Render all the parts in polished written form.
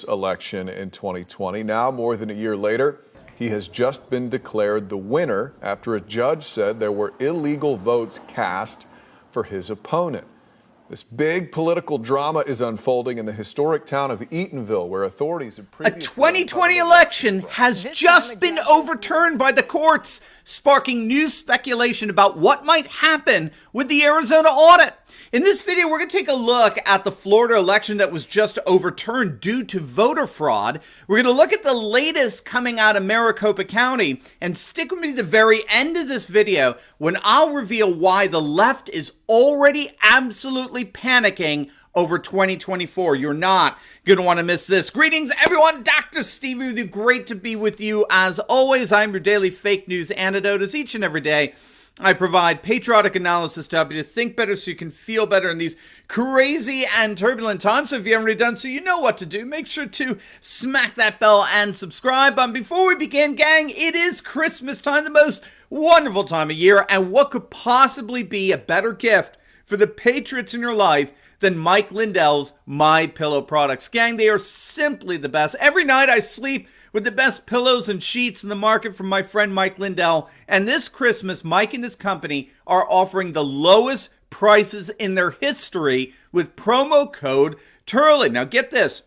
election in 2020. Now, more than a year later, he has just been declared the winner after a judge said there were illegal votes cast for his opponent. This big political drama is unfolding in the historic town of Eatonville, where authorities have previously... A 2020 election has just been overturned by the courts, sparking new speculation about what might happen with the Arizona audit. In this video, we're going to take a look at the Florida election that was just overturned due to voter fraud. We're going to look at the latest coming out of Maricopa County, and stick with me to the very end of this video when I'll reveal why the left is already absolutely panicking over 2024. You're not going to want to miss this. Greetings, everyone. Dr. Steve with you. Great to be with you. As always, I'm your daily fake news antidote, as each and every day I provide patriotic analysis to help you to think better so you can feel better in these crazy and turbulent times. So if you haven't already done so, you know what to do. Make sure to smack that bell and subscribe. Before we begin, gang, it is Christmas time, the most wonderful time of year. And what could possibly be a better gift for the patriots in your life than Mike Lindell's MyPillow products? Gang, they are simply the best. Every night I sleep with the best pillows and sheets in the market from my friend Mike Lindell. And this Christmas, Mike and his company are offering the lowest prices in their history with promo code Turley. Now get this.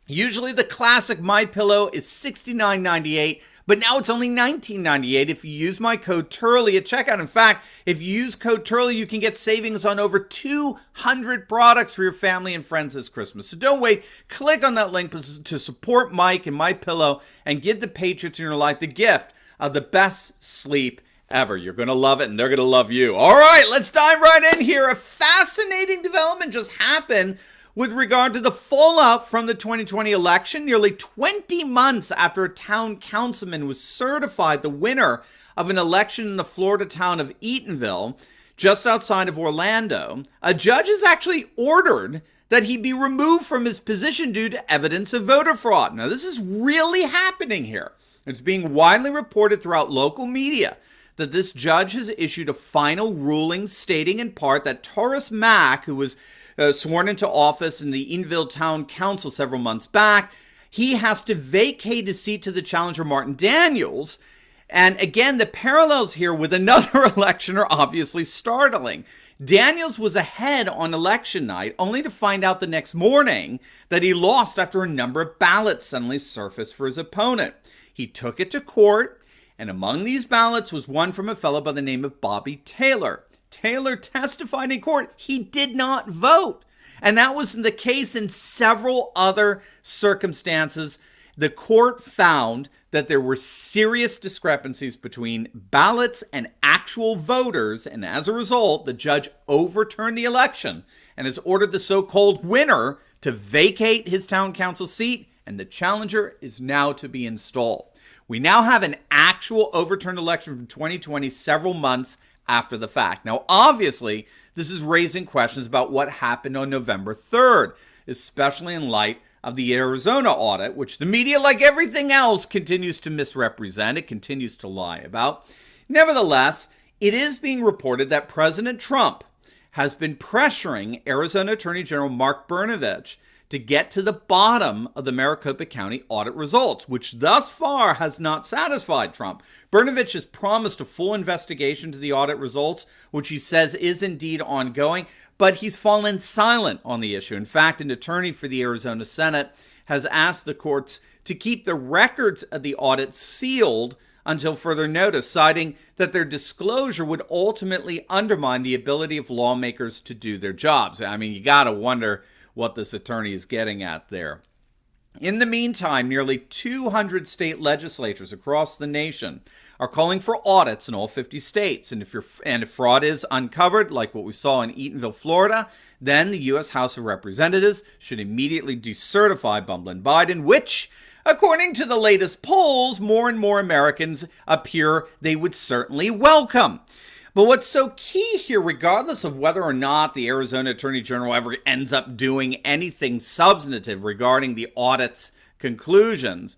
Usually the classic MyPillow is $69.98. But now it's only $19.98 if you use my code Turley at checkout. In fact, if you use code Turley, you can get savings on over 200 products for your family and friends this Christmas. So don't wait. Click on that link to support Mike and MyPillow and give the patriots in your life the gift of the best sleep ever. You're going to love it, and they're going to love you. All right, let's dive right in here. A fascinating development just happened with regard to the fallout from the 2020 election. Nearly 20 months after a town councilman was certified the winner of an election in the Florida town of Eatonville, just outside of Orlando, a judge has actually ordered that he be removed from his position due to evidence of voter fraud. Now, this is really happening here. It's being widely reported throughout local media that this judge has issued a final ruling stating in part that Taurus Mack, who was sworn into office in the Eatonville Town Council several months back, he has to vacate his seat to the challenger Martin Daniels. And again, the parallels here with another election are obviously startling. Daniels was ahead on election night, only to find out the next morning that he lost after a number of ballots suddenly surfaced for his opponent. He took it to court, and among these ballots was one from a fellow by the name of Bobby Taylor. Taylor testified in court he did not vote. And that was the case in several other circumstances. The court found that there were serious discrepancies between ballots and actual voters. And as a result, the judge overturned the election and has ordered the so-called winner to vacate his town council seat. And the challenger is now to be installed. We now have an actual overturned election from 2020 several months after the fact. Now, obviously, this is raising questions about what happened on November 3rd, especially in light of the Arizona audit, which the media, like everything else, continues to misrepresent. It continues to lie about. Nevertheless, it is being reported that President Trump has been pressuring Arizona Attorney General Mark Brnovich to get to the bottom of the Maricopa County audit results, which thus far has not satisfied Trump. Brnovich has promised a full investigation to the audit results, which he says is indeed ongoing, but he's fallen silent on the issue. In fact, an attorney for the Arizona Senate has asked the courts to keep the records of the audit sealed until further notice, citing that their disclosure would ultimately undermine the ability of lawmakers to do their jobs. I mean, you gotta wonder what this attorney is getting at there. In the meantime, nearly 200 state legislatures across the nation are calling for audits in all 50 states. And if fraud is uncovered, like what we saw in Eatonville, Florida, then the U.S. House of Representatives should immediately decertify Biden, which, according to the latest polls, more and more Americans appear they would certainly welcome. But what's so key here, regardless of whether or not the Arizona Attorney General ever ends up doing anything substantive regarding the audit's conclusions,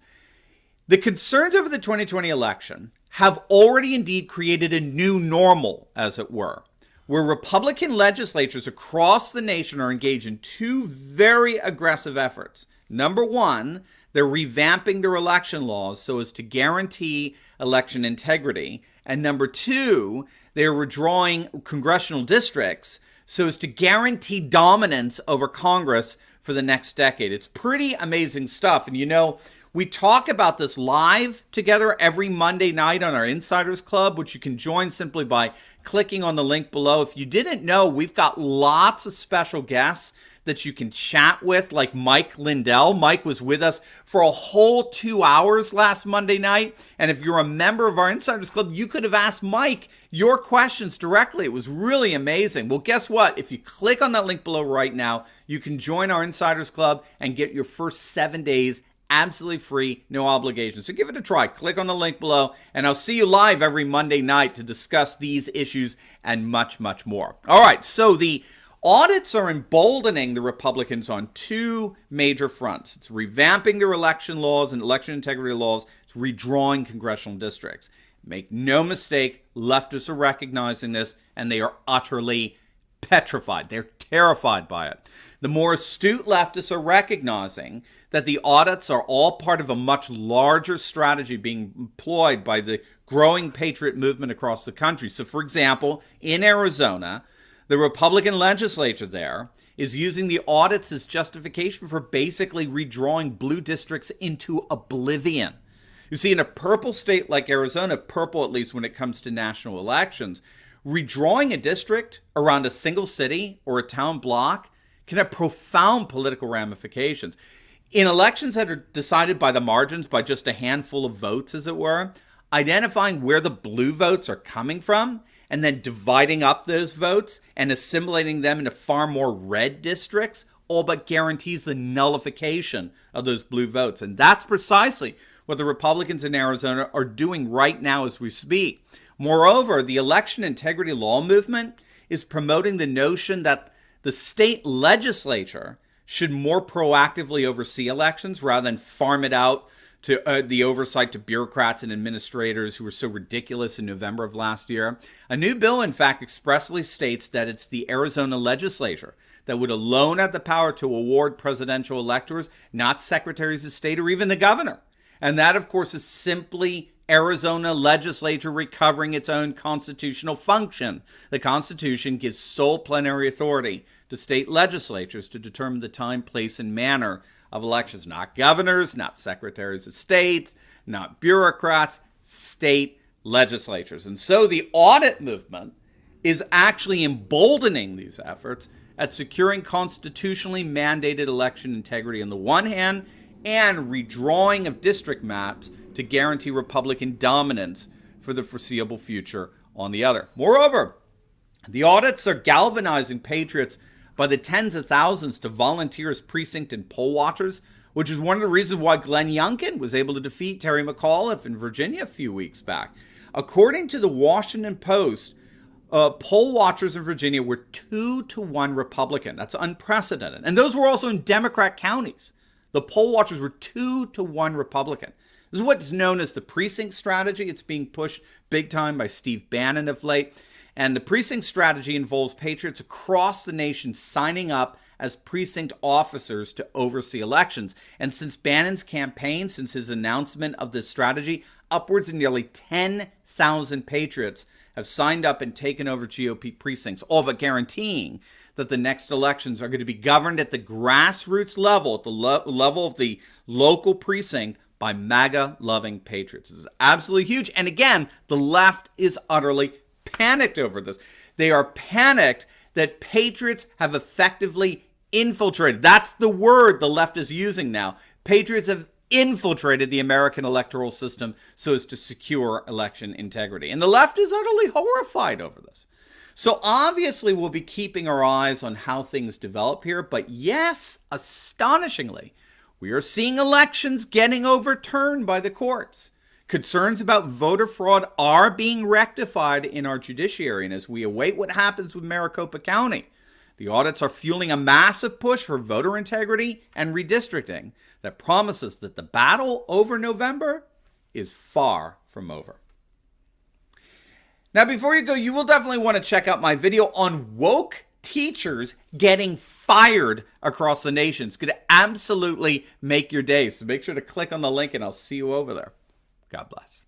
the concerns over the 2020 election have already indeed created a new normal, as it were, where Republican legislatures across the nation are engaged in two very aggressive efforts. Number one, they're revamping their election laws so as to guarantee election integrity. And number two, they're withdrawing congressional districts so as to guarantee dominance over Congress for the next decade. It's pretty amazing stuff. And you know, we talk about this live together every Monday night on our Insiders Club, which you can join simply by clicking on the link below. If you didn't know, we've got lots of special guests that you can chat with, like Mike Lindell. Mike was with us for a whole 2 hours last Monday night. And if you're a member of our Insiders Club, you could have asked Mike your questions directly. It was really amazing. Well, guess what? If you click on that link below right now, you can join our Insiders Club and get your first 7 days absolutely free, no obligation. So give it a try. Click on the link below, and I'll see you live every Monday night to discuss these issues and much, much more. All right, so the audits are emboldening the Republicans on two major fronts. It's revamping their election laws and election integrity laws. It's redrawing congressional districts. Make no mistake, leftists are recognizing this, and they are utterly petrified. They're terrified by it. The more astute leftists are recognizing that the audits are all part of a much larger strategy being employed by the growing Patriot movement across the country. So, for example, in Arizona, the Republican legislature there is using the audits as justification for basically redrawing blue districts into oblivion. You see, in a purple state like Arizona, purple at least when it comes to national elections, redrawing a district around a single city or a town block can have profound political ramifications. In elections that are decided by the margins, by just a handful of votes, as it were, identifying where the blue votes are coming from and then dividing up those votes and assimilating them into far more red districts all but guarantees the nullification of those blue votes. And that's precisely what the Republicans in Arizona are doing right now as we speak. Moreover, the election integrity law movement is promoting the notion that the state legislature should more proactively oversee elections rather than farm it out to the oversight to bureaucrats and administrators who were so ridiculous in November of last year. A new bill, in fact, expressly states that it's the Arizona legislature that would alone have the power to award presidential electors, not secretaries of state or even the governor. And that, of course, is simply Arizona legislature recovering its own constitutional function. The Constitution gives sole plenary authority to state legislatures to determine the time, place, and manner of elections. Not governors, not secretaries of states, not bureaucrats, state legislatures. And so the audit movement is actually emboldening these efforts at securing constitutionally mandated election integrity on the one hand and redrawing of district maps to guarantee Republican dominance for the foreseeable future on the other. Moreover, the audits are galvanizing patriots by the tens of thousands to volunteer as precinct and poll watchers, which is one of the reasons why Glenn Youngkin was able to defeat Terry McAuliffe in Virginia a few weeks back. According to the Washington Post, poll watchers in Virginia were 2-to-1 Republican. That's unprecedented. And those were also in Democrat counties. The poll watchers were 2-to-1 Republican. This is what's known as the precinct strategy. It's being pushed big time by Steve Bannon of late. And the precinct strategy involves patriots across the nation signing up as precinct officers to oversee elections. And since Bannon's campaign, since his announcement of this strategy, upwards of nearly 10,000 patriots have signed up and taken over GOP precincts, all but guaranteeing that the next elections are going to be governed at the grassroots level, at the level of the local precinct, by MAGA-loving patriots. This is absolutely huge. And again, the left is utterly panicked over this. They are panicked that patriots have effectively infiltrated. That's the word the left is using now. Patriots have infiltrated the American electoral system so as to secure election integrity. And the left is utterly horrified over this. So obviously we'll be keeping our eyes on how things develop here. But yes, astonishingly, we are seeing elections getting overturned by the courts. Concerns about voter fraud are being rectified in our judiciary. And as we await what happens with Maricopa County, the audits are fueling a massive push for voter integrity and redistricting that promises that the battle over November is far from over. Now, before you go, you will definitely want to check out my video on woke teachers getting fired across the nation. It's going to absolutely make your day. So make sure to click on the link and I'll see you over there. God bless.